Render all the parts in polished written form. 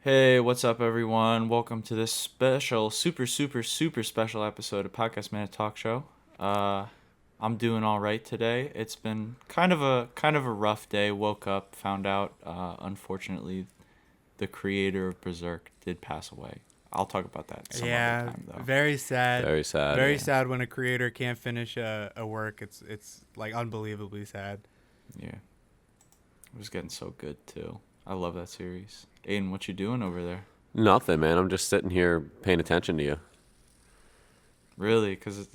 Hey, what's up, everyone? Welcome to this special, super special episode of Podcast Minute Talk Show. I'm doing all right today. It's been kind of a rough day. Woke up, found out, unfortunately, the creator of Berserk did pass away. I'll talk about that some other Yeah, time, though. very sad. Very sad. Very Yeah, sad when a creator can't finish a work. It's like unbelievably sad. yeah. It was getting so good too. I love that series. Aiden, what you doing over there? Nothing, man. I'm just sitting here paying attention to you. Really? Because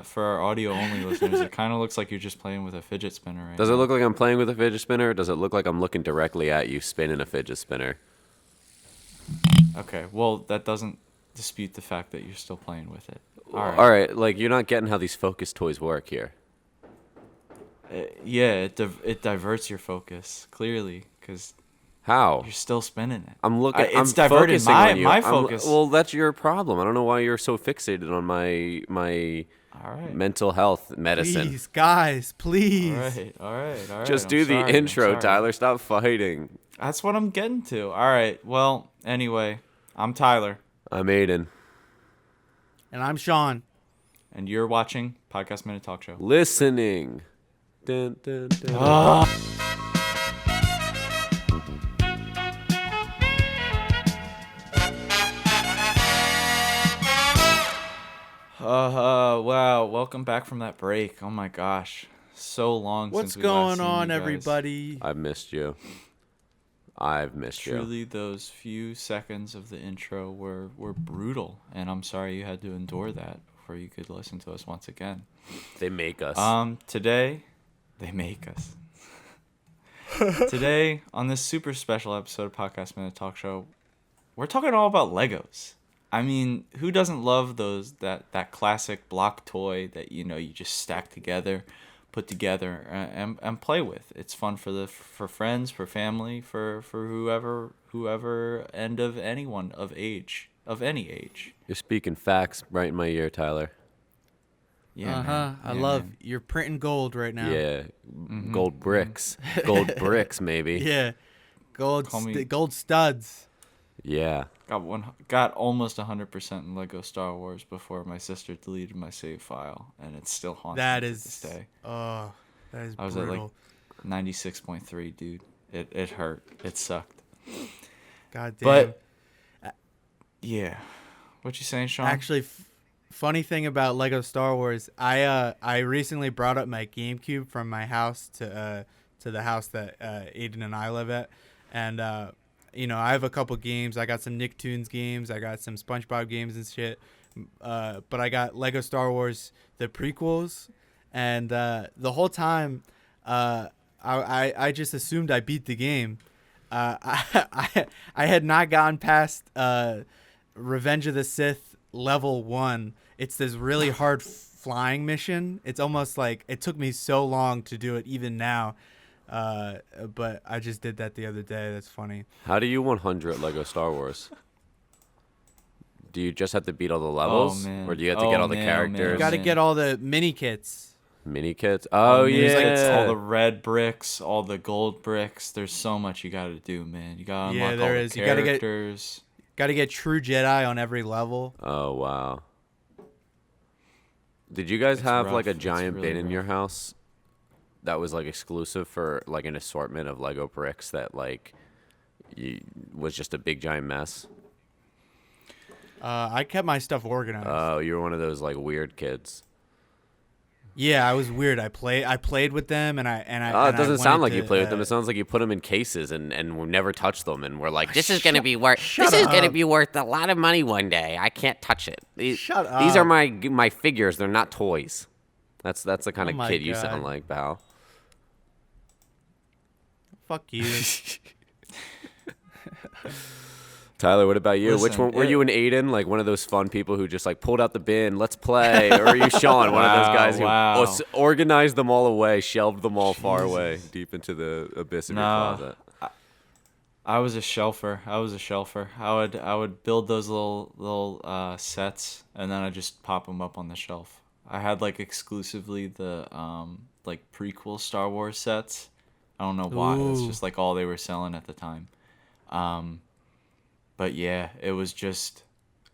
for our audio only listeners, it kind of looks like you're just playing with a fidget spinner right Does it now. look like I'm playing with a fidget spinner, or does it look like I'm looking directly at you spinning a fidget spinner? Okay, well, that doesn't dispute the fact that you're still playing with it. All right. All right, like you're not getting how these focus toys work here. Yeah, it diverts your focus, clearly, because How? you're still spinning it. I'm looking. It's I'm diverted focusing my on you. my I'm- focus. well, that's your problem. I don't know why you're so fixated on my All right. mental health medicine. Please, guys, please. All right. Just I'm do the sorry, I'm intro, sorry. Tyler. Stop fighting. That's what I'm getting to. All right. Well, anyway, I'm Tyler, I'm Aiden. And I'm Sean. and you're watching Podcast Minute Talk Show. Listening. Dun, dun, dun. Wow. Welcome back from that break. Oh my gosh, so long What's since we last going seen on, you guys. everybody? I've missed you. I've missed you. Truly, those few seconds of the intro were brutal, and I'm sorry you had to endure that before you could listen to us once again. They make us. Today, they make us. Today, on this super special episode of Podcast Minute Talk Show, we're talking all about Legos. I mean, who doesn't love that classic block toy that you just stack together, put together, and play with? It's fun for friends, for family, for whoever, and of anyone of any age. You're speaking facts right in my ear, Tyler. Yeah, I man. Yeah, love man. you're printing gold right now. Yeah, gold bricks, gold bricks, maybe. Yeah. Gold Call me- gold studs. Yeah. Got almost 100% in Lego Star Wars before my sister deleted my save file, and it's still haunting That me is to this day. Oh, that is I was at brutal. like 96.3, dude. It hurt. It sucked. God damn. But yeah, what you saying, Sean? Actually, funny thing about Lego Star Wars, I recently brought up my GameCube from my house to the house that Aiden and I live at, and I have a couple games. I got some Nicktoons games, I got some SpongeBob games and shit, but I got Lego Star Wars the prequels, and the whole time, I just assumed I beat the game. I had not gotten past Revenge of the Sith level 1. It's this really hard flying mission. It's almost like it took me so long to do it even now. But I just did that the other day. That's funny. How do you 100 Lego Star Wars? Do you just have to beat all the levels, man. or do you have to get all the Man, oh, man. characters, You got to man. get all the mini kits. mini kits? Oh There's, yeah, all the red bricks, all the gold bricks. There's so much you got to do, man. You got to Yeah, unlock there all is. the You gotta get- characters. Got to get True Jedi on every level. Oh wow. Did you guys It's have rough. like a It's giant really bin in your rough. house that was like exclusive for like an assortment of Lego bricks that like was just a big giant mess? I kept my stuff organized. Oh, you were one of those like weird kids. Yeah, I was weird. I played with them, and I. Oh, and it doesn't I sound wanted like you to, play with them. It sounds like you put them in cases and we never touched them. And we're like, this is gonna be worth. shut This is gonna up. be worth a lot of money one day. I can't touch it. Shut These are up. my figures. They're not toys. That's the kind Oh of my kid you God. sound like, pal. Fuck you. Tyler, what about you? Which Listen, one were you and Aiden? Like one of those fun people who just like pulled out the bin, let's play, or are you Sean, one of those guys who Wow. organized them all away, shelved them all far away, deep into the abyss of your No. closet? I was a shelfer. I would build those little sets, and then I just pop them up on the shelf. I had like exclusively the like prequel Star Wars sets. I don't know why. That's Ooh. just like all they were selling at the time. But yeah, it was just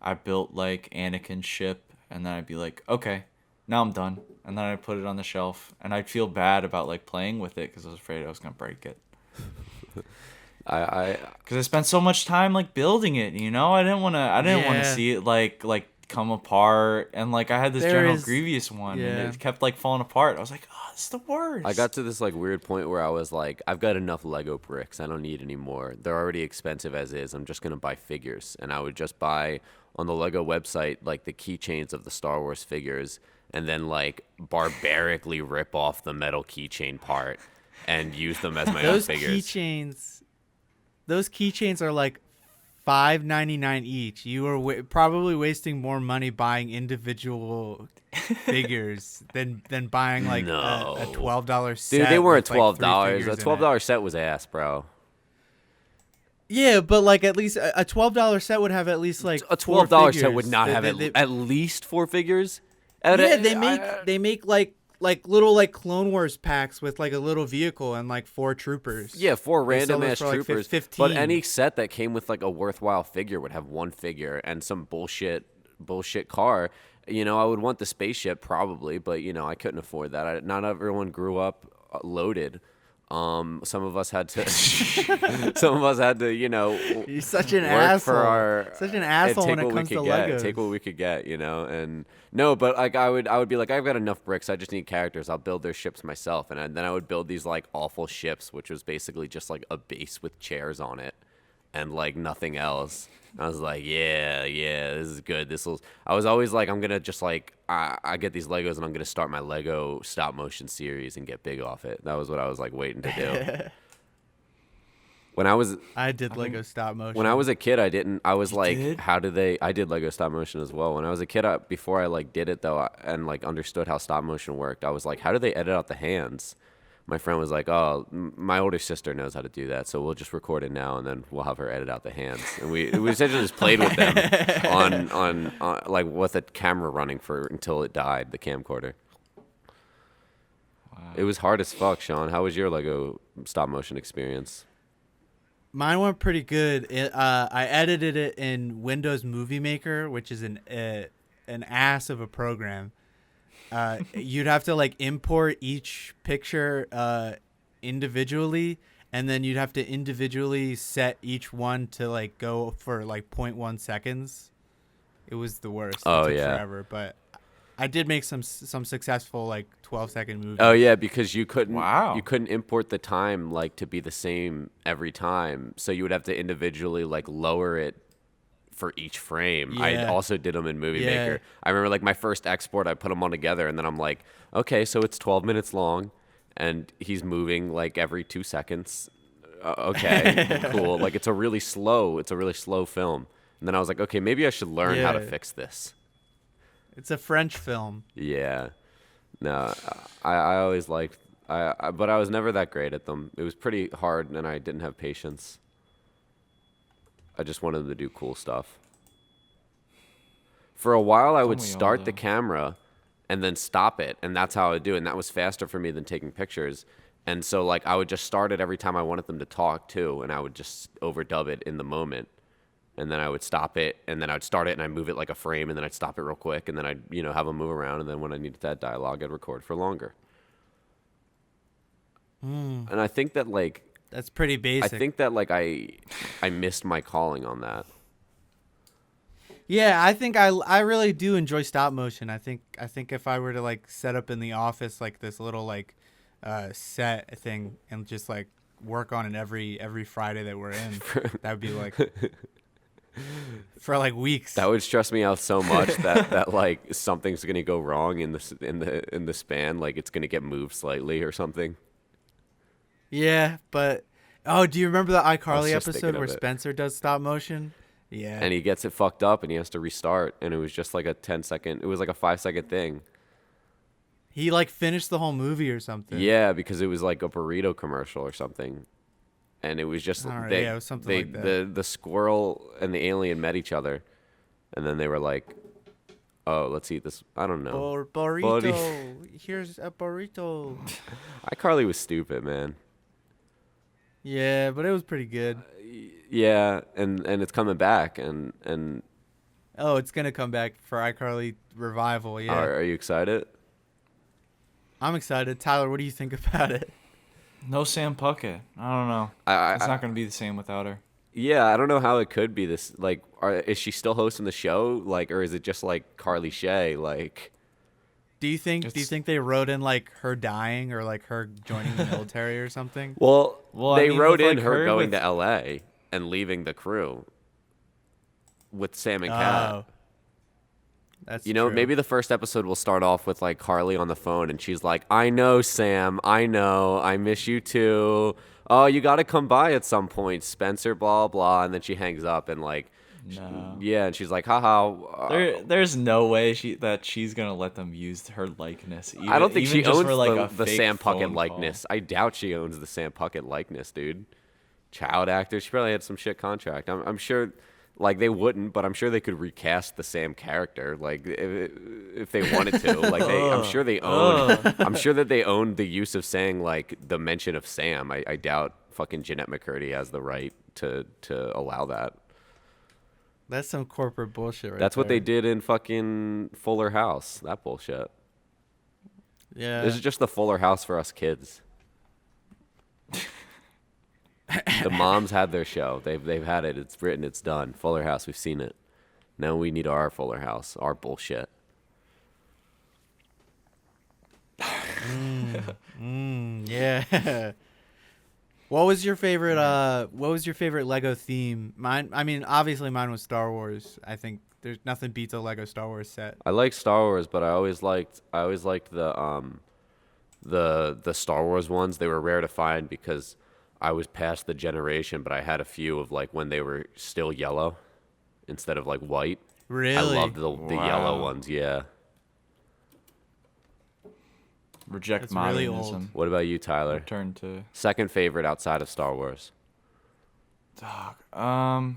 I built like Anakin's ship, and then I'd be like, okay, now I'm done, and then I'd put it on the shelf, and I'd feel bad about like playing with it because I was afraid I was gonna break it. I Because I spent so much time like building it, you know. I didn't want to Yeah. see it like come apart, and like I had this There General is. Grievous one, and Yeah. it kept like falling apart. I was like, oh, this is the worst. I got to this like weird point where I was like, I've got enough Lego bricks. I don't need any more. They're already expensive as is. I'm just gonna buy figures, and I would just buy on the Lego website like the keychains of the Star Wars figures, and then like barbarically rip off the metal keychain part and use them as my own Those figures. keychains. Those keychains are like $5.99 each. You are probably wasting more money buying individual figures than buying like No. a $12 set. Dude, they weren't with, like, three $12. figures A in it. $12 set was ass, bro. Yeah, but like at least a $12 set would have at least like A four $12 set figures. would not have at least 4 figures. Yeah, they make like little like Clone Wars packs with like a little vehicle and like 4 troopers. Yeah, 4 They sell random those ass for, like, troopers. 15. But any set that came with like a worthwhile figure would have 1 figure and some bullshit car. You know, I would want the spaceship probably, but you know, I couldn't afford that. Not everyone grew up loaded. Some of us had to you know, You're such an work asshole. for our Such an asshole when take it what we comes to could get, Legos. take what we could get, you know. And no, but like I would be like, I've got enough bricks, I just need characters, I'll build their ships myself. And then I would build these like awful ships, which was basically just like a base with chairs on it and like nothing else. I was like, yeah, this is good. I was always like, I'm gonna just like I get these Legos and I'm gonna start my Lego stop motion series and get big off it. That was what I was like waiting to do. I did Lego stop motion. When I was a kid, I was like, did? I did Lego stop motion as well. When I was a kid, before I like did it though, and like understood how stop motion worked, I was like, how do they edit out the hands? My friend was like, oh, my older sister knows how to do that, so we'll just record it now and then we'll have her edit out the hands. And we essentially just played with them on like with a camera running until it died, the camcorder. Wow. It was hard as fuck, Sean. How was your Lego stop motion experience? Mine went pretty good. I edited it in Windows Movie Maker, which is an ass of a program. You'd have to like import each picture individually, and then you'd have to individually set each one to like go for like 0.1 seconds. It was the worst. Oh, it took yeah. forever, but I did make some successful like 12-second movies. Oh yeah, because you couldn't Wow. you couldn't import the time like to be the same every time, so you would have to individually like lower it for each frame. I Yeah. also did them in Movie Yeah. Maker. I remember like my first export, I put them all together, and then I'm like, okay, so it's 12 minutes long, and he's moving like every 2 seconds. Okay, cool. Like it's a really slow film. And then I was like, okay, maybe I should learn how to Yeah. fix this. It's a French film. Yeah. No, I always liked, but I was never that great at them. It was pretty hard, and I didn't have patience. I just wanted them to do cool stuff. For a while, I would Don't we all, start the though? camera and then stop it, and that's how I would do it. And that was faster for me than taking pictures. And so, like, I would just start it every time I wanted them to talk, too, and I would just overdub it in the moment. And then I would stop it, and then I'd start it, and I'd move it like a frame, and then I'd stop it real quick, and then I'd, have them move around, and then when I needed that dialogue, I'd record for longer. And I think that, like, That's pretty basic. I missed my calling on that. Yeah, I think I really do enjoy stop motion. I think if I were to like set up in the office like this little like set thing and just like work on it every Friday that we're in, that would be like for like weeks. That would stress me out so much that like something's gonna go wrong in the span, like it's gonna get moved slightly or something. Yeah, but oh, do you remember the iCarly just thinking episode of where it. Spencer does stop motion? Yeah. And he gets it fucked up and he has to restart, and it was just like a 10-second, it was like a 5-second thing. He like finished the whole movie or something. Yeah, because it was like a burrito commercial or something. And it was just Alright, yeah, it was something like that. the squirrel and the alien met each other, and then they were like, "Oh, let's eat this." I don't know. Burrito. Here's a burrito. iCarly was stupid, man. Yeah, but it was pretty good. Yeah, and it's coming back, and Oh, it's gonna come back for iCarly revival. Yeah, are you excited? I'm excited. Tyler, what do you think about it? No Sam Puckett. I don't know. It's not gonna be the same without her. Yeah, I don't know how it could be this. Like, is she still hosting the show? Like, or is it just like Carly Shay? Like, Do you think they wrote in like her dying or like her joining the military or something? well, Well, they I mean, wrote with, in like, her her going with- to L.A. and leaving the crew with Sam and Kat. Oh, that's You know, true. maybe the first episode will start off with like Carly on the phone and she's like, I know, Sam, I know, I miss you too. Oh, you got to come by at some point, Spencer, blah, blah. And then she hangs up and like, No. yeah, and she's like, haha. There's no way she's gonna let them use her likeness. Even, I don't think even she just owns for, like, the a fake Sam phone Puckett call. likeness. I doubt she owns the Sam Puckett likeness, dude. Child actor. She probably had some shit contract. I'm sure, like, they wouldn't, but I'm sure they could recast the Sam character, like, if they wanted to. Like, I'm sure they own. I'm sure that they own the use of saying like the mention of Sam. I doubt fucking Jeanette McCurdy has the right to allow that. That's some corporate bullshit, right? That's what they there. did in fucking Fuller House. That bullshit. Yeah. This is just the Fuller House for us kids. The moms had their show. They've had it. It's written. It's done. Fuller House. We've seen it. Now we need our Fuller House. Our bullshit. Yeah. What was your favorite? What was your favorite Lego theme? Mine. I mean, obviously mine was Star Wars. I think there's nothing beats a Lego Star Wars set. I like Star Wars, but I always liked the Star Wars ones. They were rare to find because I was past the generation, but I had a few of like when they were still yellow instead of like white. Really? I loved the yellow Wow. ones. Yeah. Reject That's really modernism. old. What about you, Tyler? Return to Second favorite outside of Star Wars. dog. I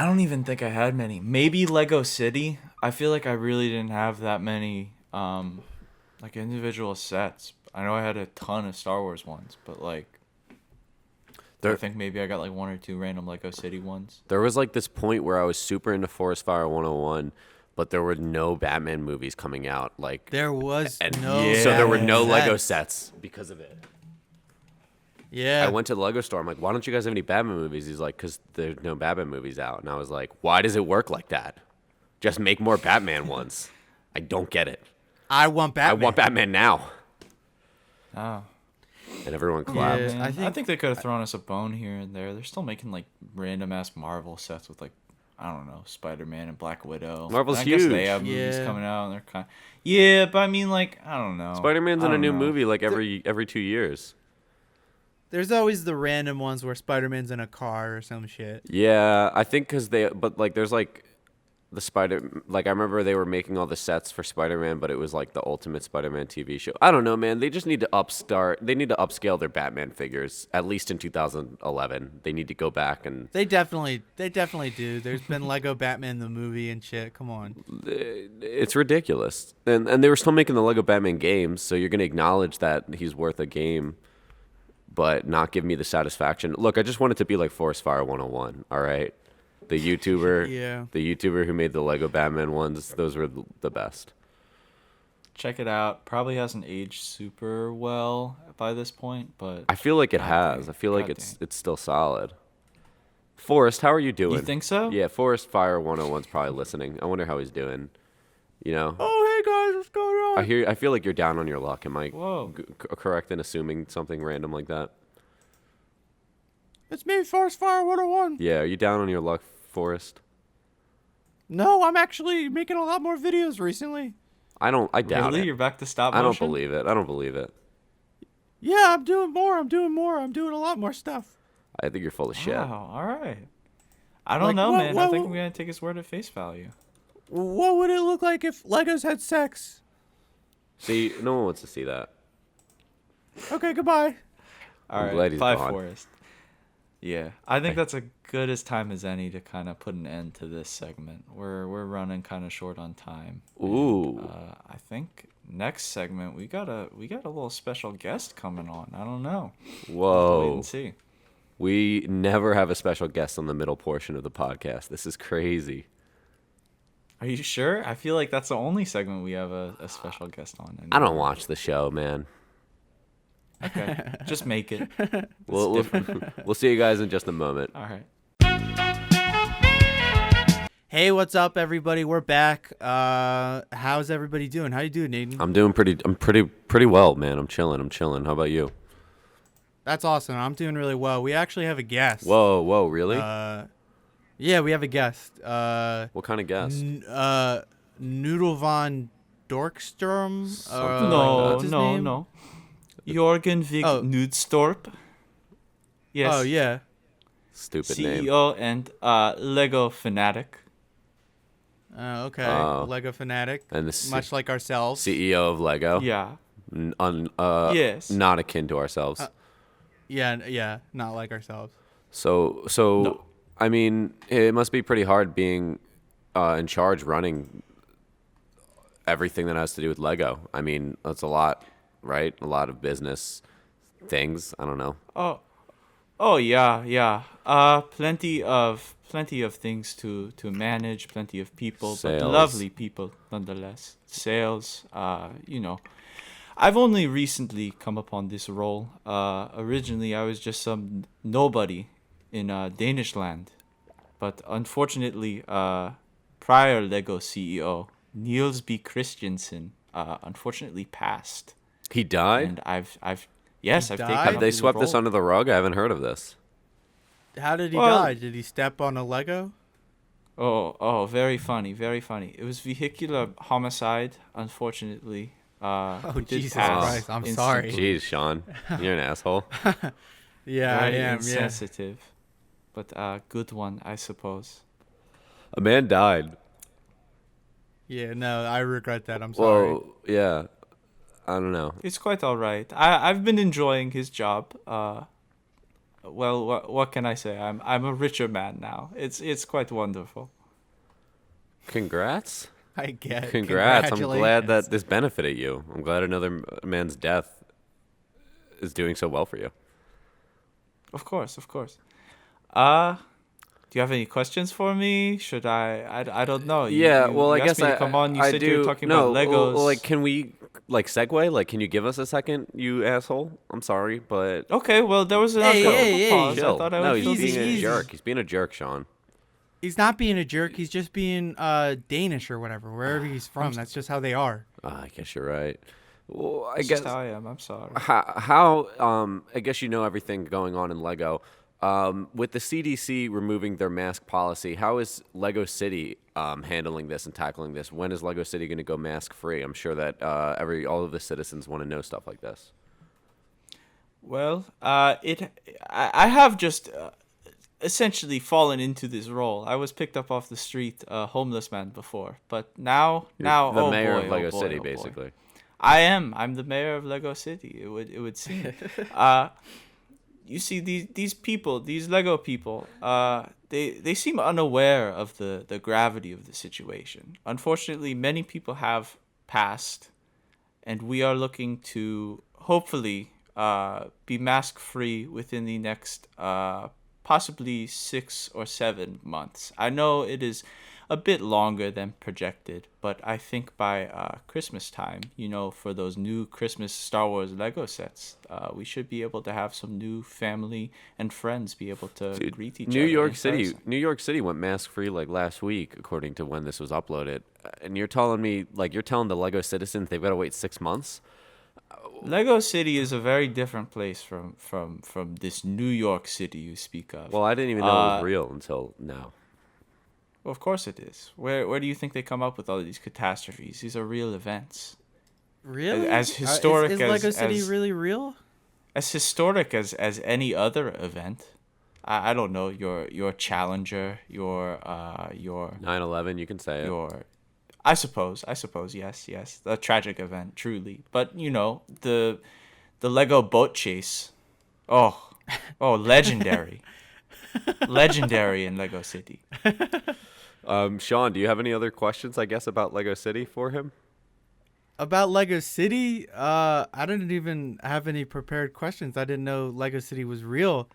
don't even think I had many. Maybe Lego City. I feel like I really didn't have that many like individual sets. I know I had a ton of Star Wars ones, but like I think maybe I got like one or two random Lego City ones. There was like this point where I was super into Forest Fire 101, but there were no Batman movies coming out. Like, There was and no. so there were Batman no Lego sets. sets because of it. Yeah. I went to the Lego store. I'm like, why don't you guys have any Batman movies? He's like, because there's no Batman movies out. And I was like, why does it work like that? Just make more Batman ones. I don't get it. I want Batman. I want Batman now. Oh. And everyone clapped. Yeah. Man, I I think- think they could have thrown us a bone here and there. They're still making like random ass Marvel sets with like I don't know, Spider-Man and Black Widow. Marvel's And I guess huge. they have movies Yeah. coming out and they're kind. Yeah, but I mean like I don't know. Spider-Man's I in a don't new know. movie like every 2 years. There's always the random ones where Spider-Man's in a car or some shit. Yeah, I think because but like there's like the Spider, like I remember they were making all the sets for Spider-Man, but it was like the Ultimate Spider-Man TV show. I don't know, man. They just need to they need to upscale their Batman figures, at least in 2011. They need to go back and They definitely do. There's been Lego Batman the movie and shit. Come on. it's ridiculous. And they were still making the Lego Batman games, so you're going to acknowledge that he's worth a game, but not give me the satisfaction. Look, I just want it to be like Forest Fire 101, all right? The YouTuber, Yeah. the YouTuber who made the Lego Batman ones, those were the best. Check it out. Probably hasn't aged super well by this point, but I feel like it God has. dang. I feel like God it's still solid. Forrest, how are you doing? You think so? Yeah, Forrest Fire 101's probably listening. I wonder how he's doing. You know, Oh, hey guys, what's going on? I feel like you're down on your luck. Am I Whoa. correct in assuming something random like that? It's me, Forest Fire 101. Yeah, are you down on your luck, Forrest? No, I'm actually making a lot more videos recently. I doubt Really? it. You're back to stop I don't motion? believe it. I don't believe it. Yeah, I'm doing more. I'm doing a lot more stuff. I think you're full of shit. Wow, all right. I don't Like, know, what- man. I what- think we're going to take his word at face value. What would it look like if Legos had sex? See, no one wants to see that. Okay, goodbye. All I'm right, glad he's bye, gone. Forrest. Yeah, I think that's a good as time as any to kind of put an end to this segment. We're running kind of short on time. Ooh. I think next segment we got a little special guest coming on. I don't know. We'll have to wait Whoa. and see. We never have a special guest on the middle portion of the podcast. This is crazy. Are you sure? I feel like that's the only segment we have a special guest on. I don't watch the show, man. Okay, just make it. We'll see you guys in just a moment. All right. Hey, what's up, everybody? We're back. How's everybody doing? How you doing, Aiden? I'm pretty well, man. I'm chilling. How about you? That's awesome. I'm doing really well. We actually have a guest. Whoa, really? Yeah, we have a guest. What kind of guest? Noodle von Dorkstrom. No, what's his name? no. Jorgen Vig Nudstorp. Yes. Oh yeah. Stupid name. CEO and Lego fanatic. Okay. Oh. Lego fanatic. And the much like ourselves. CEO of Lego. Yeah. Yes. Not akin to ourselves. Yeah, not like ourselves. So No. I mean, it must be pretty hard being in charge, running everything that has to do with Lego. I mean, that's a lot, right? A lot of business things. I don't know. Oh yeah. Plenty of things to manage, plenty of people, Sales. but lovely people nonetheless. Sales, I've only recently come upon this role. Originally, I was just some nobody in Danish land, but unfortunately, prior Lego CEO Niels B. Christensen unfortunately passed. He died? And I've He taken died? Have up they his swept this role. under the rug? I haven't heard of this. How did he Well- die? Did he step on a Lego? Oh, very funny, very funny. It was vehicular homicide, unfortunately. Oh, He did Jesus pass Christ, I'm sorry. instantly. Jeez, Sean. You're an asshole. Yeah, Very I am. Yeah. insensitive, but good one, I suppose. A man died. Yeah, no, I regret that. I'm sorry. Whoa, yeah. I don't know. It's quite all right. I've been enjoying his job. Well, what can I say? I'm a richer man now. It's quite wonderful. Congrats. I get it. Congrats. I'm glad Congratulations. that this benefited you. I'm glad another man's death is doing so well for you. Of course. Do you have any questions for me? Should I don't know. Yeah, well, I you guess asked me to come on. You I said do. you were talking no, about Legos. well, like, can we segue? Like, can you give us a second, you asshole? I'm sorry, but Okay, well, there was an Hey, uncomfortable hey, pause. chill. I thought I No, would fill he's this being in. a jerk. He's being a jerk, Sean. He's not being a jerk. He's just being Danish or whatever, wherever he's from. That's just how they are. I guess you're right. Well, I That's guess just how I am. I'm sorry. how I guess you know everything going on in Lego. With the CDC removing their mask policy, how is Lego City handling this and tackling this? When is Lego City going to go mask free? I'm sure that all of the citizens want to know stuff like this. Well, I have just essentially fallen into this role. I was picked up off the street, a homeless man before, but now The oh mayor boy, of Lego oh boy, City, oh boy. basically. I'm the mayor of Lego City. It would seem. You see these people, these Lego people, they seem unaware of the gravity of the situation. Unfortunately, many people have passed, and we are looking to hopefully be mask free within the next possibly 6 or 7 months. I know it is a bit longer than projected, but I think by Christmas time, for those new Christmas Star Wars Lego sets, we should be able to have some new family and friends be able to greet each other. New York in City, person. New York City went mask free like last week, according to when this was uploaded. And you're telling me, like, you're telling the Lego citizens they've got to wait 6 months? Lego City is a very different place from this New York City you speak of. Well, I didn't even know it was real until now. Well, of course it is. Where do you think they come up with all these catastrophes? These are real events. Really? As historic is as- Lego City as- really real? As historic as any other event. I don't know, your Challenger, your 9/11, you can say it. your I suppose, yes. The tragic event, truly. But the Lego boat chase. Oh, legendary. Legendary in Lego City. Sean, do you have any other questions, I guess, about Lego City for him? About Lego City, I didn't even have any prepared questions. I didn't know Lego City was real.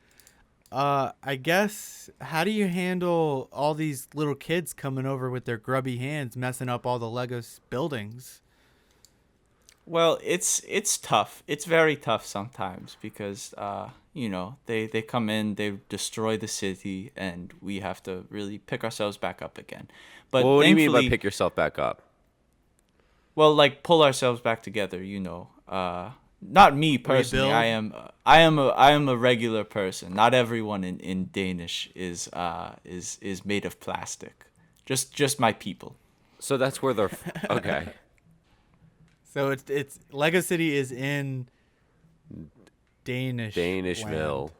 I guess, how do you handle all these little kids coming over with their grubby hands, messing up all the buildings? Well, it's tough. It's very tough sometimes because they come in, they destroy the city, and we have to really pick ourselves back up again. But Well, what do you mean by thankfully, pick yourself back up? well, like pull ourselves back together. Not me personally. Rebuild? I am a regular person. Not everyone in Danish is made of plastic. Just my people. So that's where they're okay. So it's Lego City is in Danishville.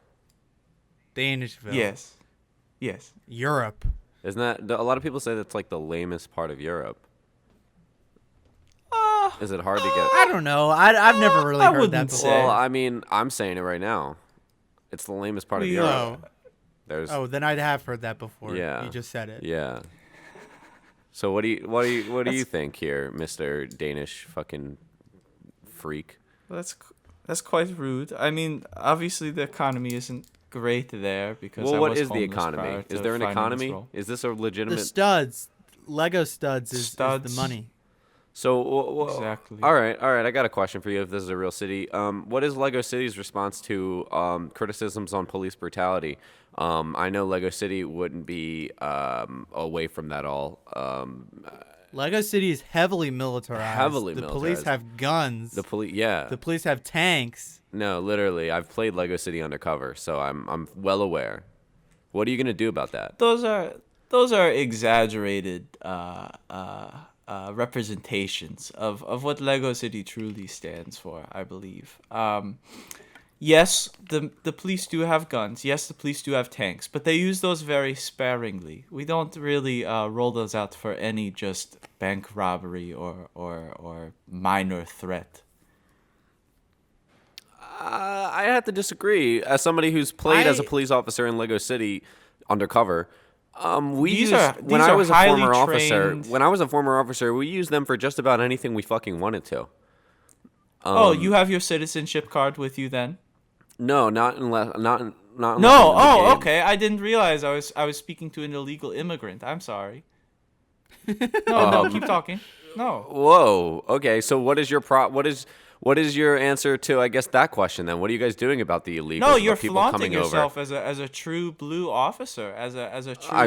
Danishville. Yes. Yes. Europe. Isn't that a lot of people say that's like the lamest part of Europe? Is it hard to get? I don't know. I've never really I heard that wouldn't before. say. Well, I mean, I'm saying it right now. It's the lamest part of We, Europe. There's Oh, then I'd have heard that before. Yeah. You just said it. yeah. So what do you think here, Mr. Danish fucking freak? Well, that's quite rude. I mean, obviously the economy isn't great there because Well, I what was is the homeless economy? prior Is to there an finding this economy? role. Is this a The legitimate? studs, Lego studs is the Studs. money. So Exactly. All right. I got a question for you. If this is a real city, what is Lego City's response to criticisms on police brutality? I know Lego City wouldn't be away from that all. Lego City is heavily militarized. Heavily the police militarized. have guns. The police, yeah. The police have tanks. No, literally, I've played Lego City Undercover, so I'm well aware. What are you gonna do about that? Those are exaggerated representations of what Lego City truly stands for, I believe. Yes, the police do have guns. Yes, the police do have tanks, but they use those very sparingly. We don't really roll those out for any just bank robbery or minor threat. I have to disagree. As somebody who's played as a police officer in Lego City Undercover, These are highly trained- When I was a former officer, we used them for just about anything we fucking wanted to. You have your citizenship card with you then? No, not unless not No. unless I'm in the Oh, game. okay. I didn't realize I was speaking to an illegal immigrant. I'm sorry. No, keep talking. No. Whoa. Okay. So what is your what is your answer to I guess that question then? What are you guys doing about the illegals? No, you're about people flaunting coming yourself over? as a true blue officer, as a true. I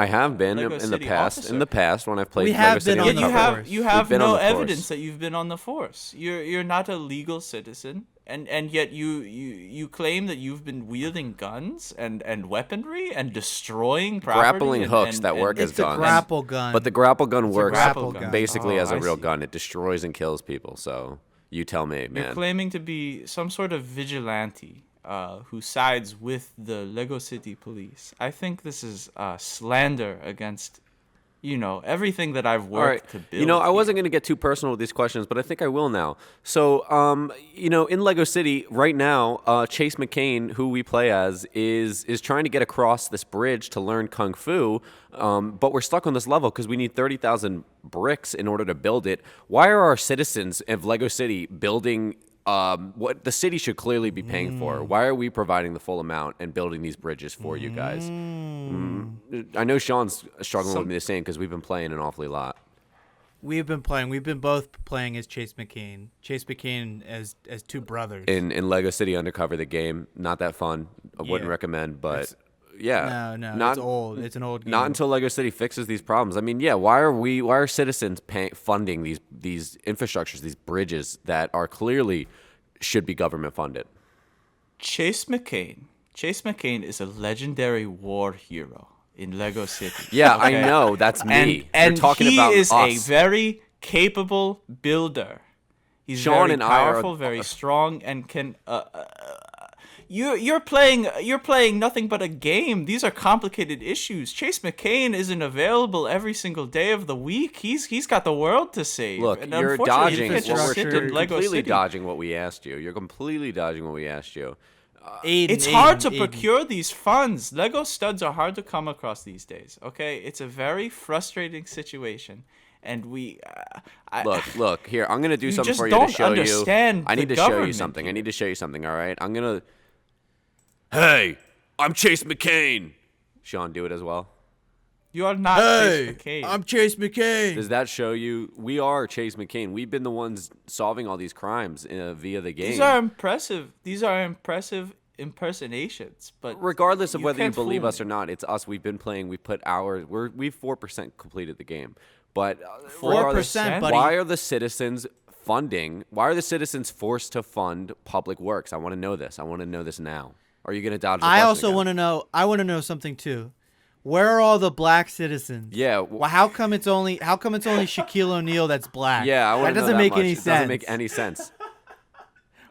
have been Lego in the City past. officer. In the past, when I've played We Lego have City been on Yet the you Undercover. have you We've have been on no the force. evidence that you've been on the force. You're not a legal citizen, and yet you claim that you've been wielding guns and weaponry and destroying property. Grappling hooks that work as It's a guns. grapple gun. But the grapple gun works grapple gun. basically Oh, as a I real see. gun. It destroys and kills people. So you tell me, You're man. claiming to be some sort of vigilante who sides with the Lego City police. I think this is slander against, everything that I've All right. worked to build. I here. wasn't going to get too personal with these questions, but I think I will now. So, in Lego City right now, Chase McCain, who we play as, is trying to get across this bridge to learn Kung Fu, but we're stuck on this level because we need 30,000 bricks in order to build it. Why are our citizens of Lego City building what the city should clearly be paying for? Why are we providing the full amount and building these bridges for you guys? I know Sean's struggling with me the same because we've been playing an awfully lot. We've been both playing as Chase McCain. Chase McCain as two brothers. In Lego City Undercover, the game, not that fun. I wouldn't Yeah. recommend, but yeah, No, not, it's old. It's an old game. Not until Lego City fixes these problems. I mean, yeah, why are citizens funding these infrastructures, these bridges that are clearly should be government funded? Chase McCain. Chase McCain is a legendary war hero in Lego City. Yeah, okay? I know. That's me. And You're talking he about is a us. very capable builder. He's Sean very and I are- powerful, very strong, and can. You're playing nothing but a game. These are complicated issues. Chase McCain isn't available every single day of the week. He's got the world to save. Look, and you're unfortunately, dodging. you can't just sit infrastructure- in Lego completely City. dodging what we asked you. You're completely dodging what we asked you. It's hard to procure these funds. Lego studs are hard to come across these days. Okay, it's a very frustrating situation, and Look. Here, I'm gonna do You something just for you to don't show understand you. I need the to show you government something. I here. need to show you something. All right, I'm gonna. Hey, I'm Chase McCain. Sean, do it as well. You are not Chase McCain. I'm Chase McCain. Does that show you we are Chase McCain? We've been the ones solving all these crimes via the game. These are impressive. These are impressive impersonations. But regardless of whether you can't believe fool us me. or not, it's us. We've been playing. We've put hours. We've 4% completed the game. But 4%, buddy. why are the citizens funding? Why are the citizens forced to fund public works? I want to know this. I want to know this now. Are you going to dodge the I question also again? want to know. I want to know something too. Where are all the black citizens? Yeah. Well, how come it's only Shaquille O'Neal that's black? Yeah, I want that to know doesn't that make much. any It sense. doesn't make any sense.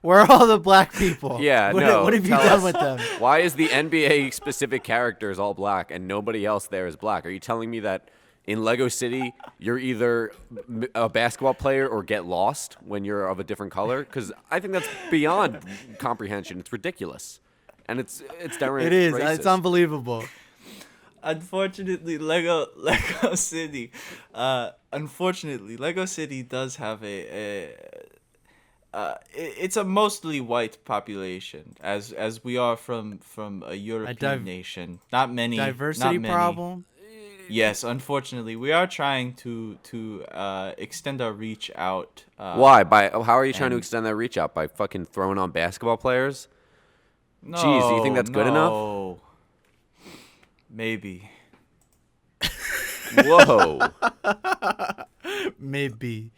Where are all the black people? Yeah, what, no, What have you tell done us. with them? Why is the NBA specific characters all black and nobody else there is black? Are you telling me that in Lego City you're either a basketball player or get lost when you're of a different color? Because I think that's beyond comprehension. It's ridiculous, and it's downright It is. racist. It's unbelievable. Unfortunately, Lego City, unfortunately, Lego City does have it's a mostly white population, as we are from a European nation. Not many Diversity not many. problem. Yes, unfortunately, we are trying to extend our reach out. Why? How are you trying to and- extend that reach out? By fucking throwing on basketball players? No, Jeez, do you think that's good enough? no. Maybe. Whoa. Maybe.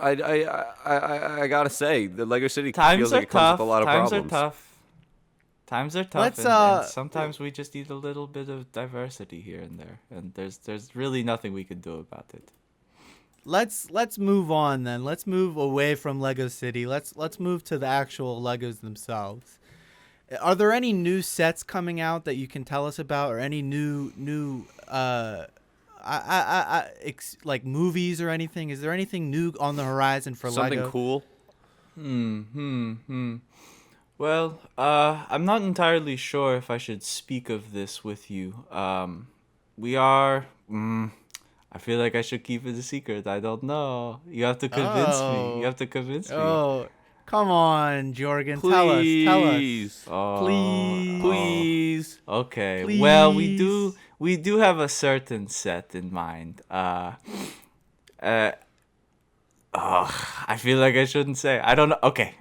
I gotta say, the Lego City Times feels are like it comes tough. with a lot of Times problems. are tough. Times are tough, Let's, and sometimes we just need a little bit of diversity here and there, and there's really nothing we can do about it. Let's move on then. Let's move away from Lego City. Let's move to the actual Legos themselves. Are there any new sets coming out that you can tell us about, or any new like movies or anything? Is there anything new on the horizon for Something Lego? cool? Well, I'm not entirely sure if I should speak of this with you. We are. I feel like I should keep it a secret. I don't know. You have to convince me. You have to convince me. Oh, come on, Jorgen. Please. Tell us. Oh, Please. Please. Okay. Well, we Please. do have a certain set in mind. I feel like I shouldn't say. I don't know. Okay.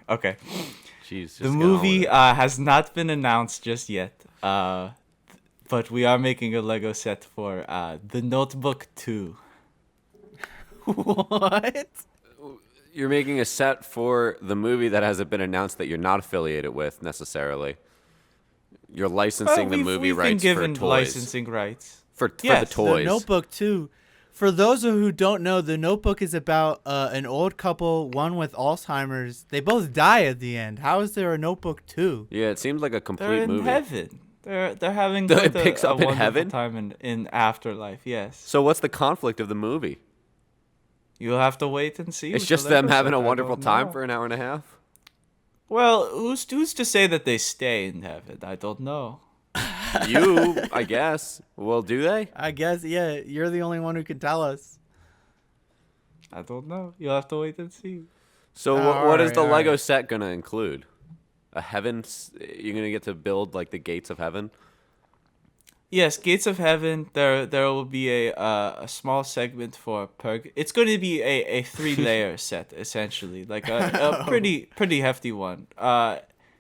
Jeez, The movie has not been announced just yet. But we are making a Lego set for The Notebook 2. What? You're making a set for the movie that hasn't been announced that you're not affiliated with necessarily. You're licensing the movie we've rights been given for toys. licensing rights. For Yes, the toys. The Notebook 2. For those who don't know, The Notebook is about an old couple, one with Alzheimer's. They both die at the end. How is there a Notebook 2? Yeah, it seems like a They're complete in movie. heaven. They're having It quite picks a up in wonderful heaven? time in afterlife. Yes. So what's the conflict of the movie? You'll have to wait and see. It's with just the them Lego having set. a I wonderful don't time know. for an hour and a half? Well, who's to say that they stay in heaven? I don't know. You, I guess. Well, do they? I guess, yeah, you're the only one who can tell us. I don't know. You'll have to wait and see. So what is Alright, the Lego alright. set going to include? A heaven? You're going to get to build like the gates of heaven? Yes, Gates of Heaven. There will be a small segment for It's going to be a 3-layer set essentially, like a pretty hefty one.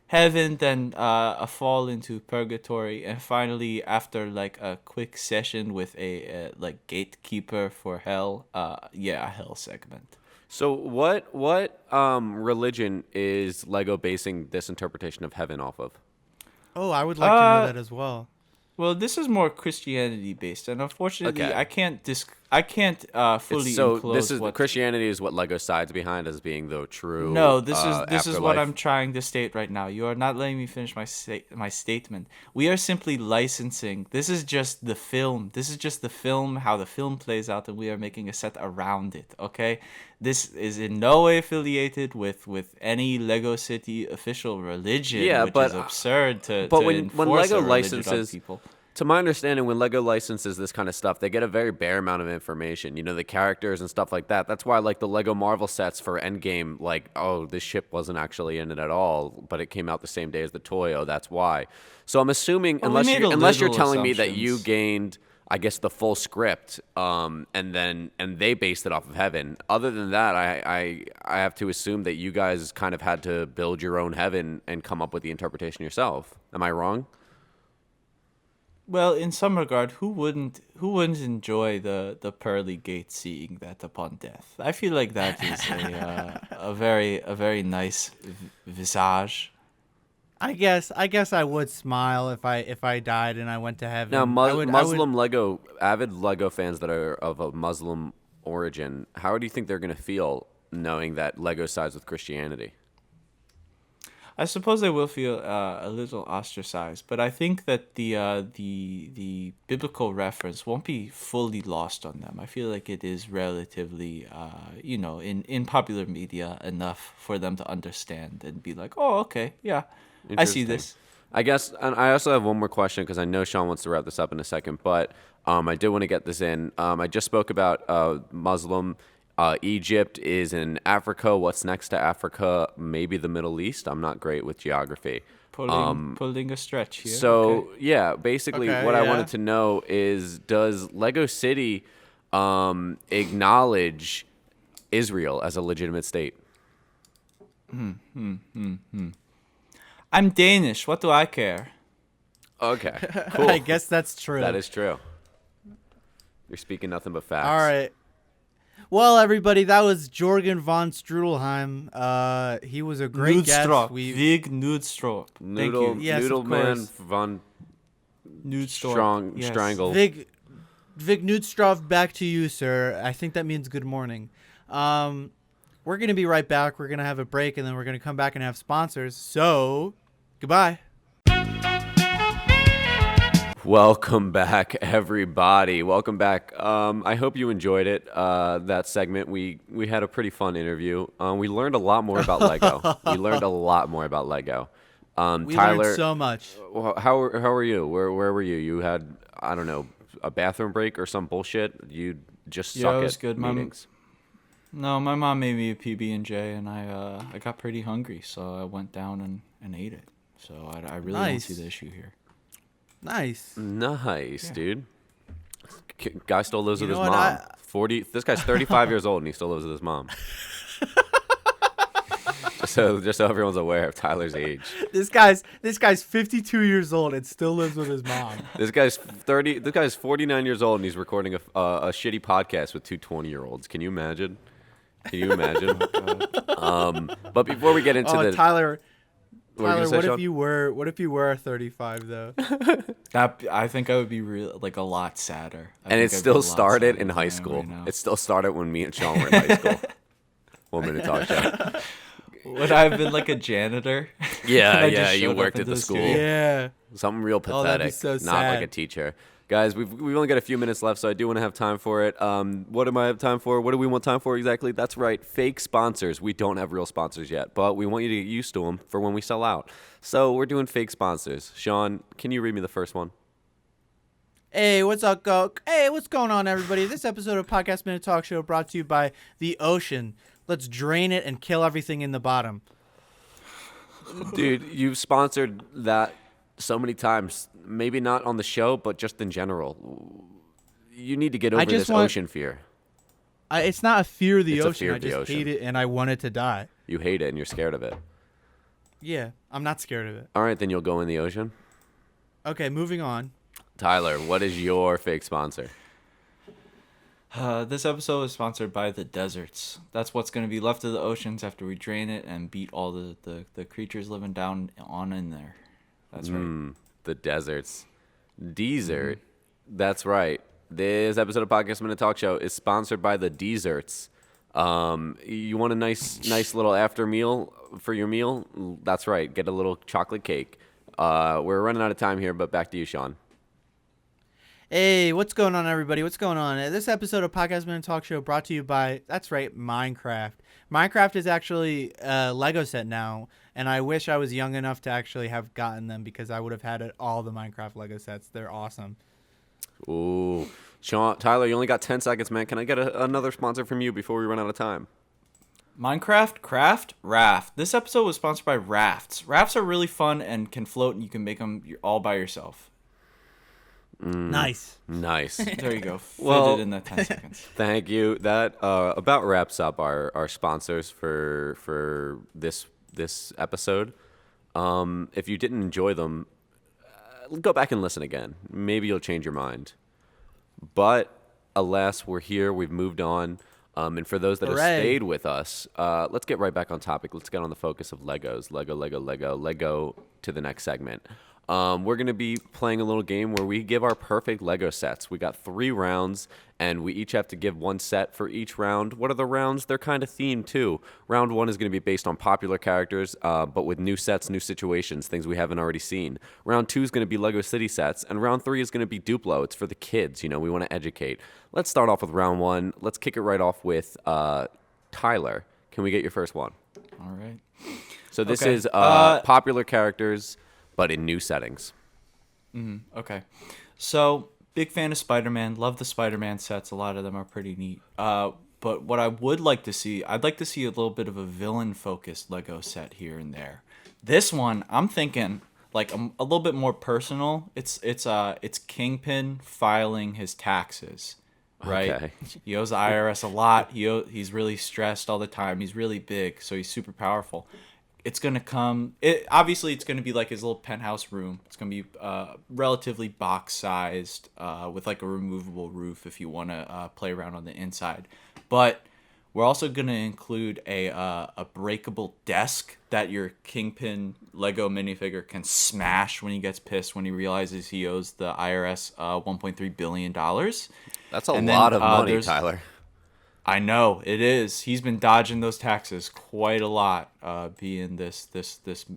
Heaven, then a fall into purgatory, and finally after like a quick session with a like gatekeeper for hell. A hell segment. So what religion is Lego basing this interpretation of heaven off of? Oh, I would like to know that as well. Well, this is more Christianity based, and unfortunately, Okay. I can't fully So enclose this is what. Christianity is what Lego sides behind as being the true. No, this is what afterlife. I'm trying to state right now. You are not letting me finish my statement. We are simply licensing. This is just the film. This is just the film, how the film plays out, and we are making a set around it. Okay, this is in no way affiliated with any Lego City official religion. Yeah, which but- is absurd to. but to when enforce Lego a religion on licenses- people. To my understanding, when Lego licenses this kind of stuff, they get a very bare amount of information. You know, the characters and stuff like that. That's why, like, the Lego Marvel sets for Endgame, like, oh, this ship wasn't actually in it at all, but it came out the same day as the toy. Oh, that's why. So I'm assuming, Well, we made unless you're little telling me that you assumptions. gained, I guess, the full script, and they based it off of Heaven. Other than that, I have to assume that you guys kind of had to build your own Heaven and come up with the interpretation yourself. Am I wrong? Well, in some regard, who wouldn't enjoy the pearly gates seeing that upon death? I feel like that is a very nice visage. I guess I would smile if I died and I went to heaven. Now, I would, Muslim Lego, avid Lego fans that are of a Muslim origin, how do you think they're going to feel knowing that Lego sides with Christianity? I suppose they will feel a little ostracized, but I think that the biblical reference won't be fully lost on them. I feel like it is relatively, in popular media enough for them to understand and be like, oh, okay, yeah, I see Interesting. this. I guess, and I also have one more question because I know Sean wants to wrap this up in a second, but I did want to get this in. I just spoke about Muslim. Egypt is in Africa. What's next to Africa? Maybe the Middle East. I'm not great with geography. Pulling a stretch here. So Okay. yeah, basically Okay, what I yeah. wanted to know is, does Lego City acknowledge Israel as a legitimate state? I'm Danish. What do I care? Okay, cool. I guess that's true. That is true. You're speaking nothing but facts. All right. Well, everybody, that was Jorgen von Strudelheim. He was a great guest. Nudstrop. We Vig Nudstrop. Thank Noodle, you. Yes, of Noodle Man course. von Nudstrop. Strong Yes. Strangle. Vig Nudstrov, back to you, sir. I think that means good morning. We're gonna be right back. We're gonna have a break, and then we're gonna come back and have sponsors. So, goodbye. Welcome back, everybody. Welcome back. I hope you enjoyed it. That segment, we had a pretty fun interview. We learned a lot more about Lego. We learned a lot more about Lego. We Tyler, learned so much. how are you? Where were you? You had, I don't know, a bathroom break or some bullshit. You just Yeah, suck it was at good. meetings. No, my mom made me a PB&J, and I got pretty hungry, so I went down and ate it. So I really don't Nice. see the issue here. Nice. Nice, dude. Guy still lives You with his know what, mom. 40. This guy's 35 years old and he still lives with his mom. just so everyone's aware of Tyler's age. This guy's 52 years old and still lives with his mom. This guy's 30. This guy's 49 years old and he's recording a shitty podcast with two 20-year-olds. Can you imagine? Can you imagine? But before we get into Oh, the Tyler, what were you gonna say, what Sean? if you were 35 though? That I think I would be like a lot sadder. And it still started in high school. It still started when me and Sean were in high school. 1 minute talk show. Would I have been like a janitor? Yeah, And I yeah, just you showed up worked into at the school. studio? Yeah. Something real Oh, that'd be pathetic, so not like sad. a teacher. Guys, we've only got a few minutes left, so I do want to have time for it. What am I have time for? What do we want time for exactly? That's right, fake sponsors. We don't have real sponsors yet, but we want you to get used to them for when we sell out. So we're doing fake sponsors. Sean, can you read me the first one? Hey, what's up, go? Hey, what's going on, everybody? This episode of Podcast Minute Talk Show brought to you by the ocean. Let's drain it and kill everything in the bottom. Dude, you've sponsored that so many times. Maybe not on the show, but just in general. You need to get over just this want- ocean fear. It's not a fear of the It's a ocean. fear I of the just ocean. hate it and I want it to die. You hate it and you're scared of it. Yeah, I'm not scared of it. All right, then you'll go in the ocean. Okay, moving on. Tyler, what is your fake sponsor? This episode is sponsored by the deserts. That's what's going to be left of the oceans after we drain it and beat all the creatures living down on in there. That's right. The deserts. Desert. That's right. This episode of Podcast Minute Talk Show is sponsored by the deserts. You want a nice little after meal for your meal? That's right. Get a little chocolate cake. We're running out of time here, but back to you, Sean. Hey, what's going on, everybody? What's going on? This episode of Podcast Minute Talk Show brought to you by, that's right, Minecraft. Minecraft is actually a Lego set now. and I wish I was young enough to actually have gotten them because I would have had all the Minecraft Lego sets. They're awesome. Ooh, Sean, Tyler, you only got 10 seconds, man. Can I get another sponsor from you before we run out of time? Minecraft, craft, raft. This episode was sponsored by rafts. Rafts are really fun and can float, and you can make them all by yourself. Nice. Nice. There you go. Fit Well- it in that 10 seconds. Thank you. That about wraps up our sponsors for this episode. If you didn't enjoy them, go back and listen again. Maybe you'll change your mind. But alas, we're here. We've moved on. And for those that have Hooray. stayed with us, let's get right back on topic. Let's get on the focus of Legos. Lego to the next segment. We're going to be playing a little game where we give our perfect Lego sets. We got 3 rounds, and we each have to give 1 set for each round. What are the rounds? They're kind of themed, too. Round 1 is going to be based on popular characters, but with new sets, new situations, things we haven't already seen. Round 2 is going to be Lego City sets, and round 3 is going to be Duplo. It's for the kids. We want to educate. Let's start off with round 1. Let's kick it right off with Tyler. Can we get your first one? All right. So this Okay. is popular characters, but in new settings. Okay. So, big fan of Spider-Man. Love the Spider-Man sets. A lot of them are pretty neat. But what I would like to see, I'd like to see a little bit of a villain-focused Lego set here and there. This one, I'm thinking like a little bit more personal. It's Kingpin filing his taxes, right? Okay. He owes the IRS a lot. He's really stressed all the time. He's really big, so he's super powerful. It's gonna come. Obviously, it's gonna be like his little penthouse room. It's gonna be relatively box sized, with like a removable roof if you want to play around on the inside. But we're also gonna include a breakable desk that your Kingpin Lego minifigure can smash when he gets pissed when he realizes he owes the IRS $1.3 billion. That's a And then, lot of money, there's- Tyler. I know it is. He's been dodging those taxes quite a lot, being this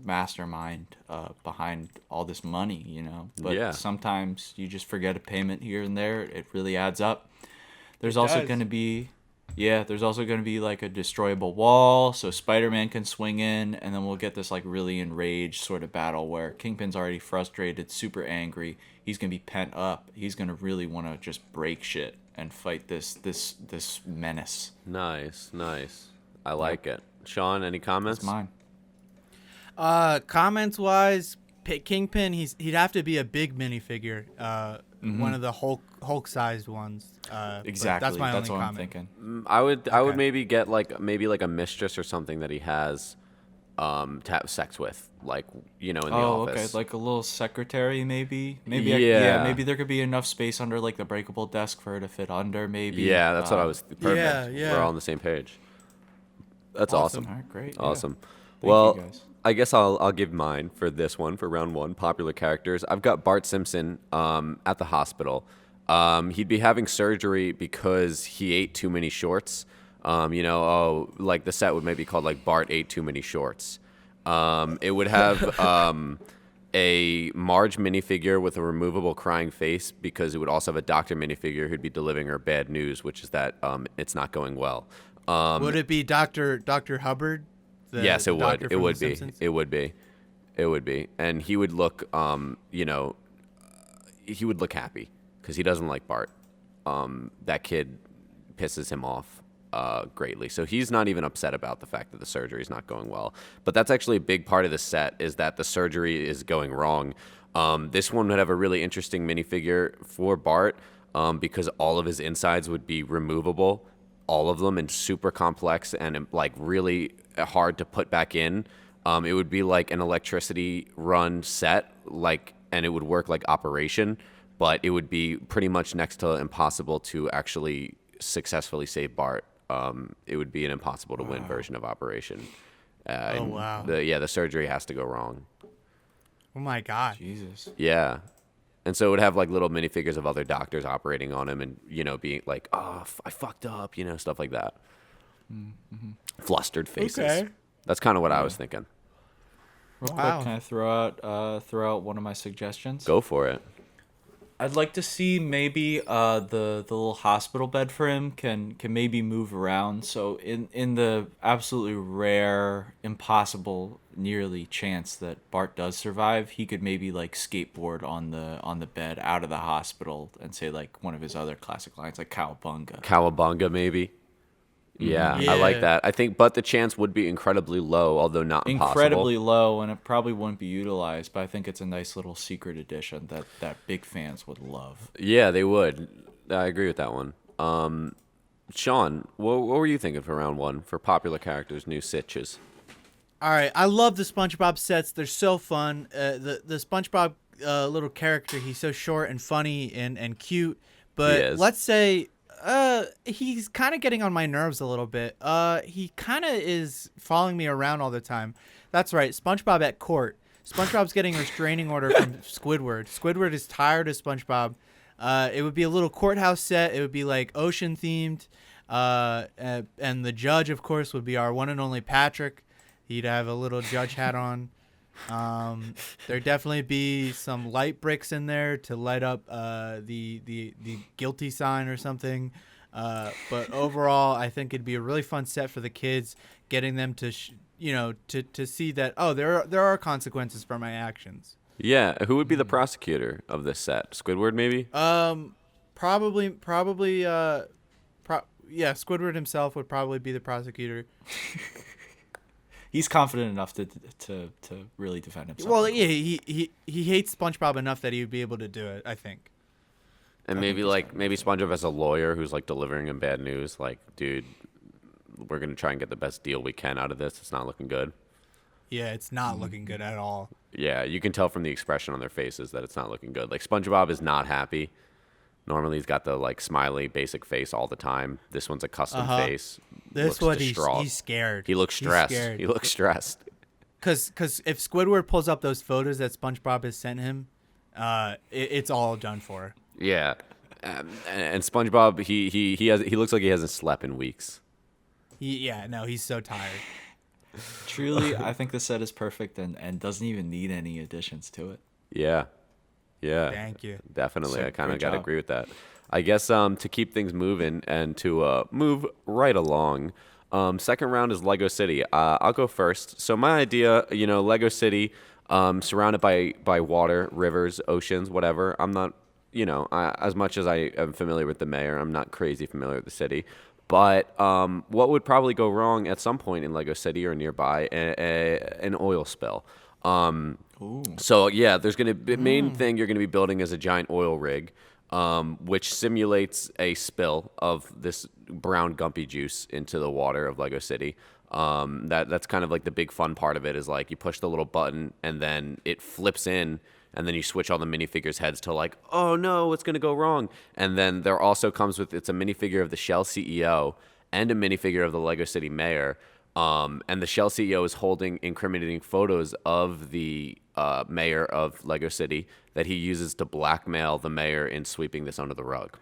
mastermind behind all this money, But Yeah. sometimes you just forget a payment here and there. It really adds up. There's also does. going to be, like a destroyable wall, so Spider-Man can swing in, and then we'll get this like really enraged sort of battle where Kingpin's already frustrated, super angry. He's gonna be pent up. He's gonna really want to just break shit and fight this menace. Nice. I like it. Sean, any comments? It's mine. Comments wise, Kingpin, he'd have to be a big minifigure, one of the Hulk sized ones. But Exactly. That's my That's only what I'm comment. thinking. I would Okay. maybe get like a mistress or something that he has to have sex with, like in the office. Okay, like a little secretary, maybe. Yeah. Maybe there could be enough space under like the breakable desk for her to fit under. Maybe. Yeah, that's what I was. Perfect. yeah. We're all on the same page. That's awesome. All right, great. yeah. Awesome. you, Well, guys. I guess I'll give mine for this one for round 1. Popular characters. I've got Bart Simpson at the hospital. He'd be having surgery because he ate too many shorts. Like the set would maybe called like Bart ate too many shorts. It would have a Marge minifigure with a removable crying face because it would also have a doctor minifigure who'd be delivering her bad news, which is that it's not going well. Would it be Dr. Hubbard? Yes, it would. doctor It from would The be. Simpsons? It would be. It would be. And he would look, he would look happy because he doesn't like Bart. That kid pisses him off greatly. So he's not even upset about the fact that the surgery is not going well. But that's actually a big part of the set is that the surgery is going wrong. This one would have a really interesting minifigure for Bart because all of his insides would be removable, all of them, and super complex and like really hard to put back in. It would be like an electricity run set, and it would work like Operation, but it would be pretty much next to impossible to actually successfully save Bart. It would be an impossible to win version of Operation. And wow. The surgery has to go wrong. Oh my God. Jesus. Yeah. And so it would have like little minifigures of other doctors operating on him and, being like, oh, I fucked up, stuff like that. Flustered faces. Okay. That's kind of what I was thinking. Real Wow. quick, can I throw out one of my suggestions? Go for it. I'd like to see maybe the little hospital bed for him can maybe move around. So in the absolutely rare, impossible, nearly chance that Bart does survive, he could maybe like skateboard on the bed out of the hospital and say like one of his other classic lines like "Cowabunga." Cowabunga, maybe. Yeah, I like Yeah. that. I think, but the chance would be incredibly low, although not impossible. Incredibly low, and it probably wouldn't be utilized. But I think it's a nice little secret edition that big fans would love. Yeah, they would. I agree with that one. Sean, what were you thinking for round one for popular characters, new sitches? All right, I love the SpongeBob sets. They're so fun. The SpongeBob little character, he's so short and funny and cute. He But is. let's say he's kind of getting on my nerves a little bit. He kind of is following me around all the time. That's right, SpongeBob at court. SpongeBob's getting a restraining order from Squidward. Squidward is tired of SpongeBob. It would be a little courthouse set. It would be like ocean themed. And the judge, of course, would be our one and only Patrick. He'd have a little judge hat on. There'd definitely be some light bricks in there to light up the guilty sign or something. But overall, I think it'd be a really fun set for the kids, getting them to to see that there are consequences for my actions. Yeah, who would be the prosecutor of this set? Squidward, maybe? Probably yeah, Squidward himself would probably be the prosecutor. He's confident enough to really defend himself. Well, yeah, he hates SpongeBob enough that he would be able to do it, I think. And maybe SpongeBob as a lawyer who's like delivering him bad news, like, dude, we're gonna try and get the best deal we can out of this. It's not looking good. Yeah, it's not looking good at all. Yeah, you can tell from the expression on their faces that it's not looking good. Like SpongeBob is not happy. Normally he's got the like smiley basic face all the time. This one's a custom face. This Looks one, distraught. he's scared. He looks He's stressed. scared. He looks stressed. Cause if Squidward pulls up those photos that SpongeBob has sent him, it's all done for. Yeah. And SpongeBob, he looks like he hasn't slept in weeks. He's so tired. Truly, I think the set is perfect and doesn't even need any additions to it. Yeah. Yeah. Thank you. Definitely. So, I kind of great got to job. agree with that. I guess to keep things moving and to move right along, second round is Lego City. I'll go first. So my idea, Lego City, surrounded by water, rivers, oceans, whatever. I'm not, as much as I am familiar with the mayor, I'm not crazy familiar with the city. But what would probably go wrong at some point in Lego City or nearby, an oil spill. So yeah, there's gonna the main thing you're gonna be building is a giant oil rig, which simulates a spill of this brown gumpy juice into the water of Lego City. That's kind of like the big fun part of it is like you push the little button and then it flips in. And then you switch all the minifigures' heads to like, oh no, what's gonna go wrong? And then there also comes with it's a minifigure of the Shell CEO and a minifigure of the Lego City Mayor. And the Shell CEO is holding incriminating photos of the mayor of Lego City that he uses to blackmail the mayor in sweeping this under the rug.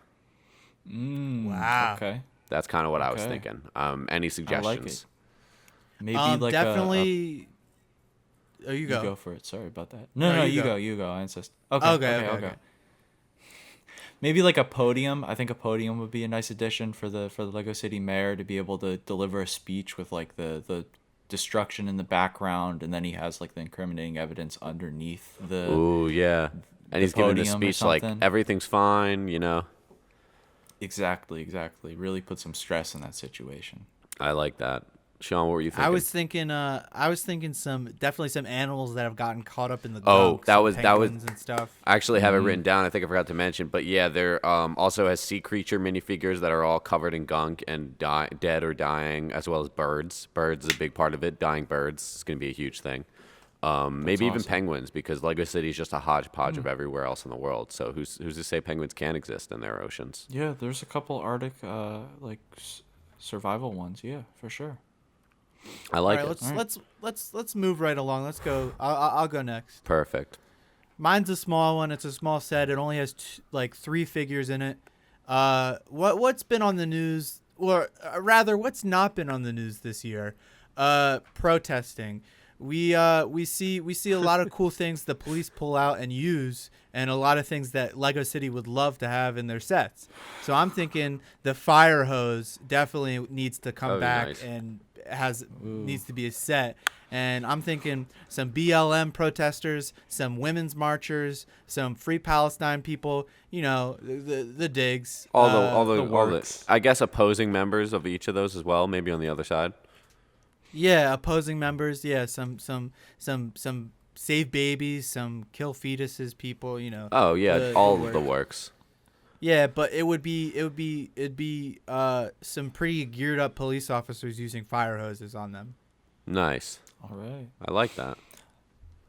Wow. Okay. That's kind of what I was Okay. thinking. Any suggestions? Maybe like definitely. Oh, you you go. go for it. Sorry about that. No, you you go. go. You go. I insist. Okay. Okay. Maybe like a podium. I think a podium would be a nice addition for the Lego City mayor to be able to deliver a speech with like the destruction in the background, and then he has like the incriminating evidence underneath the. Ooh, yeah. And he's giving the podium or speech like something. everything's fine, Exactly. Really put some stress in that situation. I like that. Sean, what were you thinking? I was thinking definitely some animals that have gotten caught up in the Oh, gunk, that some was penguins and stuff. I actually have it written down. I think I forgot to mention, but yeah, there also has sea creature minifigures that are all covered in gunk and dead or dying, as well as birds. Birds is a big part of it. Dying birds is going to be a huge thing. Maybe even awesome. penguins, because Lego City is just a hodgepodge of everywhere else in the world. So who's to say penguins can't exist in their oceans? Yeah, there's a couple Arctic survival ones. Yeah, for sure. I like All it. right, let's move right along. Let's go. I'll go next. Perfect. Mine's a small one. It's a small set. It only has like 3 figures in it. What's been on the news, or rather, what's not been on the news this year? Protesting. we see a lot of cool things the police pull out and use, and a lot of things that Lego City would love to have in their sets. So I'm thinking the fire hose definitely needs to come That'd be back nice. and needs to be a set. And I'm thinking some BLM protesters, some women's marchers, some Free Palestine people. The digs. All the works. I guess opposing members of each of those as well, maybe on the other side. Yeah, opposing members. Yeah, some save babies, some kill fetuses people. Oh yeah, the all of the works. works. Yeah, but it'd be some pretty geared up police officers using fire hoses on them. Nice. All right. I like that.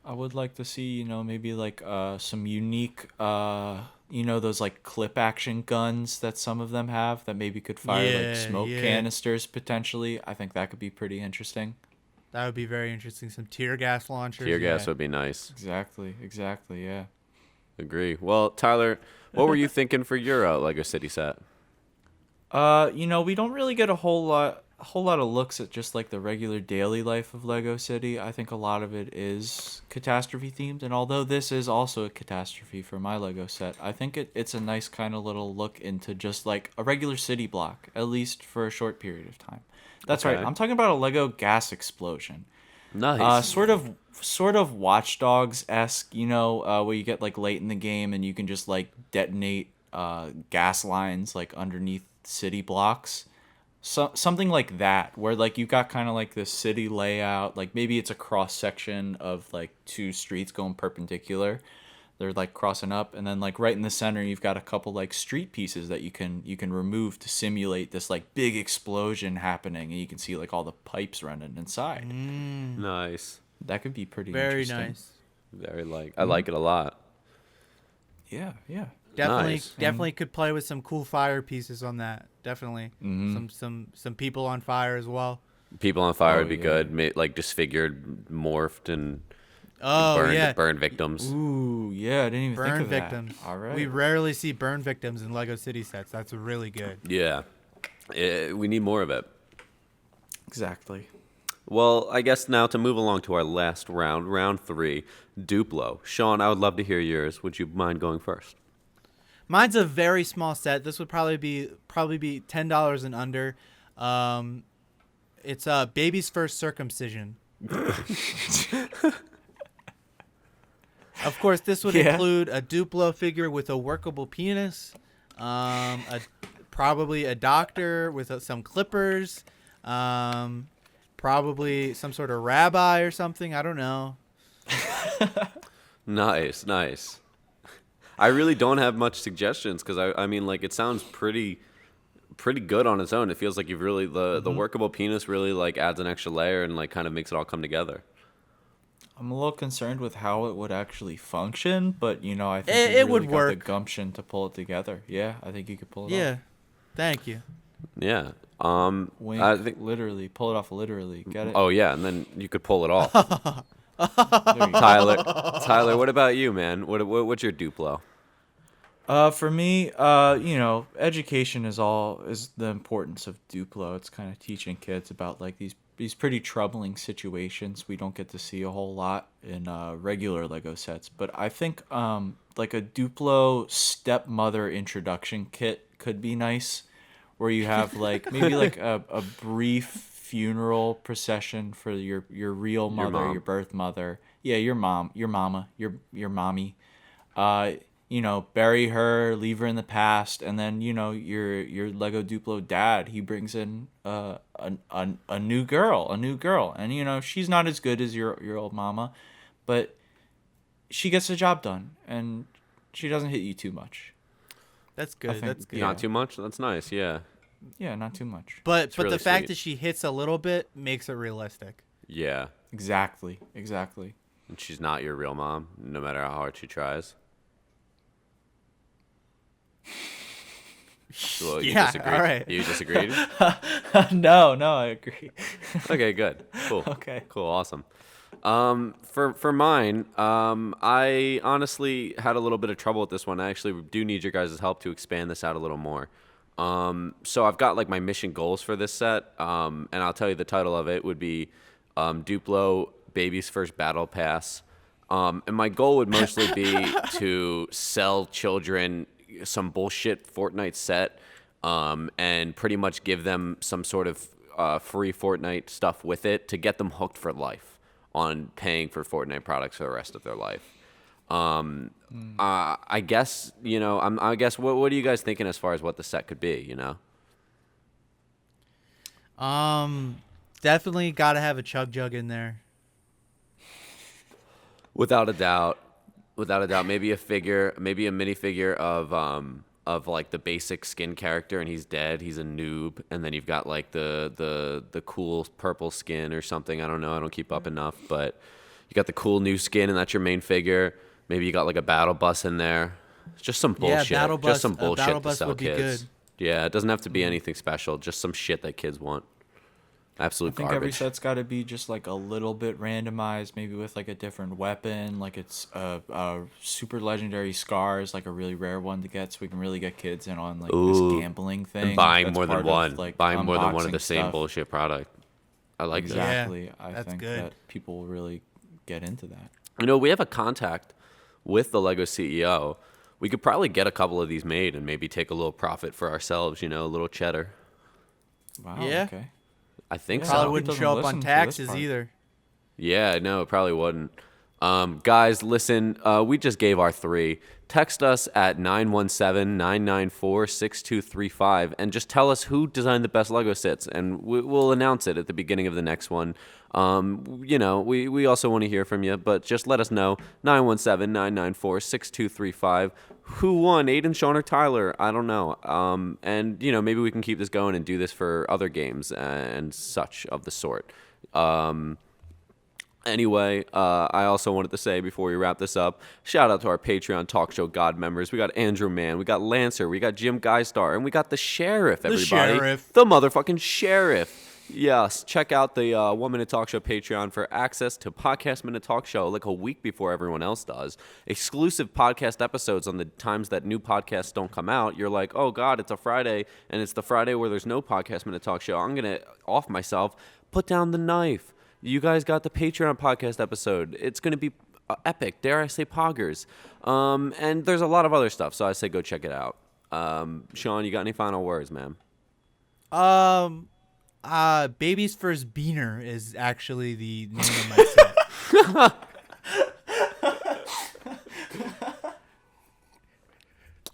I would like to see, maybe like some unique, those like clip action guns that some of them have that maybe could fire Yeah, like smoke yeah. canisters potentially. I think that could be pretty interesting. That would be very interesting. Some tear gas launchers. Tear gas yeah. would be nice. Exactly, yeah. Agree. Well, Tyler, what were you thinking for your Lego City set? We don't really get a whole lot of looks at just like the regular daily life of Lego City. I think a lot of it is catastrophe themed, and although this is also a catastrophe for my Lego set, I think it's a nice kind of little look into just like a regular city block, at least for a short period of time. That's Okay. right. I'm talking about a Lego gas explosion. Nice. Sort of Watch Dogs esque, where you get like late in the game and you can just like detonate gas lines like underneath city blocks. So something like that, where like you got kind of like this city layout, like maybe it's a cross section of like two streets going perpendicular. They're like crossing up, and then like right in the center you've got a couple like street pieces that you can remove to simulate this like big explosion happening, and you can see like all the pipes running inside. Nice. That could be pretty Very interesting. nice. I like it a lot. Yeah. Definitely, Nice. definitely could play with some cool fire pieces on that. Definitely, Mm-hmm. some people on fire as well. People on fire Oh, would be yeah. good. Like disfigured, morphed, and Oh burned, yeah, burned victims. Ooh, yeah, I didn't even think burn of that. victims. All right. We rarely see burn victims in Lego City sets. That's really good. Yeah. We need more of it. Exactly. Well, I guess now to move along to our last round, round 3, Duplo. Sean, I would love to hear yours. Would you mind going first? Mine's a very small set. This would probably be $10 and under. It's baby's first circumcision. Of course, this would Yeah. include a Duplo figure with a workable penis, probably a doctor with some clippers, probably some sort of rabbi or something. I don't know. Nice. I really don't have much suggestions because I mean, like, it sounds pretty good on its own. It feels like you've really the workable penis really like adds an extra layer and like kind of makes it all come together. I'm a little concerned with how it would actually function, but I think It you really would got work. the gumption to pull it together. Yeah, I think you could pull it Yeah, off. thank you. Yeah. Wink, I think. literally, pull it off literally. Get it? Oh yeah, and then you could pull it off. There you go. Tyler, what about you, man? What's your Duplo? For me, education is the importance of Duplo. It's kind of teaching kids about like these pretty troubling situations we don't get to see a whole lot in regular Lego sets. But I think like a Duplo stepmother introduction kit could be nice, where you have like maybe like a brief funeral procession for your real mother, mom. your birth mother. Yeah, your mom, your mama, your mommy. Bury her, leave her in the past, and then your Lego Duplo dad, he brings in a new girl, and she's not as good as your old mama, but she gets the job done, and she doesn't hit you too much. That's good. think- That's good. Yeah. Not too much. That's nice. Yeah. Yeah, not too much. But really the fact sweet. that she hits a little bit makes it realistic. Yeah. Exactly. And she's not your real mom, no matter how hard she tries. Well, you Yeah, disagreed. all right. You disagreed? No, I agree. Okay, good. Cool. Okay. Cool, awesome. For mine, I honestly had a little bit of trouble with this one. I actually do need your guys' help to expand this out a little more. So I've got like my mission goals for this set, and I'll tell you the title of it would be Duplo Baby's First Battle Pass. And my goal would mostly be to sell children some bullshit Fortnite set, and pretty much give them some sort of free Fortnite stuff with it to get them hooked for life on paying for Fortnite products for the rest of their life. I guess, I guess, what are you guys thinking as far as what the set could be, Definitely got to have a Chug Jug in there. Without a doubt, maybe a figure, maybe a minifigure of like the basic skin character, and he's dead. He's a noob, and then you've got like the cool purple skin or something. I don't know. I don't keep up enough, but you got the cool new skin, and that's your main figure. Maybe you got like a battle bus in there. Just some bullshit. Yeah, battle bus. Just some bullshit Battle to bus sell would be kids. good. Yeah, it doesn't have to be anything special. Just some shit that kids want. Absolute I think garbage. every set's got to be just like a little bit randomized, maybe with like a different weapon, like it's super legendary scars, like a really rare one to get, so we can really get kids in on like this gambling thing. And buying that's more than part of, one. like, Buying more than one of the unboxing same stuff. bullshit product. I like that. Exactly. Yeah, I that's think good. that people will really get into that. We have a contact with the Lego CEO. We could probably get a couple of these made and maybe take a little profit for ourselves, a little cheddar. Wow. Yeah. Okay. I think Yeah. so. Probably He wouldn't doesn't show up listen on to this taxes part. either. Yeah, no, it probably wouldn't. Guys, listen, we just gave our 3. Text us at 917-994-6235 and just tell us who designed the best Lego sets, and we'll announce it at the beginning of the next one. We also want to hear from you, but just let us know. 917-994-6235. Who won, Aiden, Sean, or Tyler? I don't know. And maybe we can keep this going and do this for other games and such of the sort. Anyway, I also wanted to say before we wrap this up, shout out to our Patreon Talk Show God members. We got Andrew Mann, we got Lancer, we got Jim Guystar, and we got the Sheriff, everybody. Sheriff. The motherfucking Sheriff. Yes, check out the 1 Minute Talk Show Patreon for access to Podcast Minute Talk Show like a week before everyone else does. Exclusive podcast episodes on the times that new podcasts don't come out. You're like, oh God, it's a Friday, and it's the Friday where there's no Podcast Minute Talk Show. I'm going to off myself, put down the knife. You guys got the Patreon podcast episode. It's going to be epic. Dare I say poggers. And there's a lot of other stuff, so I say go check it out. Sean, you got any final words, man? Baby's First Beaner is actually the name of my set.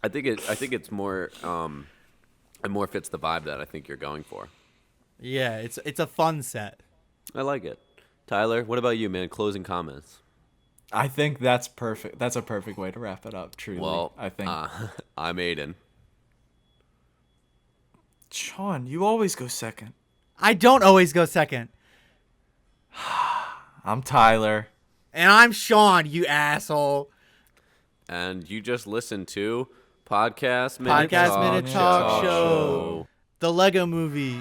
I think it's more it more fits the vibe that I think you're going for. Yeah, it's a fun set. I like it. Tyler, what about you, man? Closing comments. I think that's perfect. That's a perfect way to wrap it up. Truly, Well, I think. I'm Aiden. Sean, you always go second. I don't always go second. I'm Tyler. And I'm Sean, you asshole. And you just listened to Podcast Minute Podcast Minute Talk Talk Show. The Lego Movie.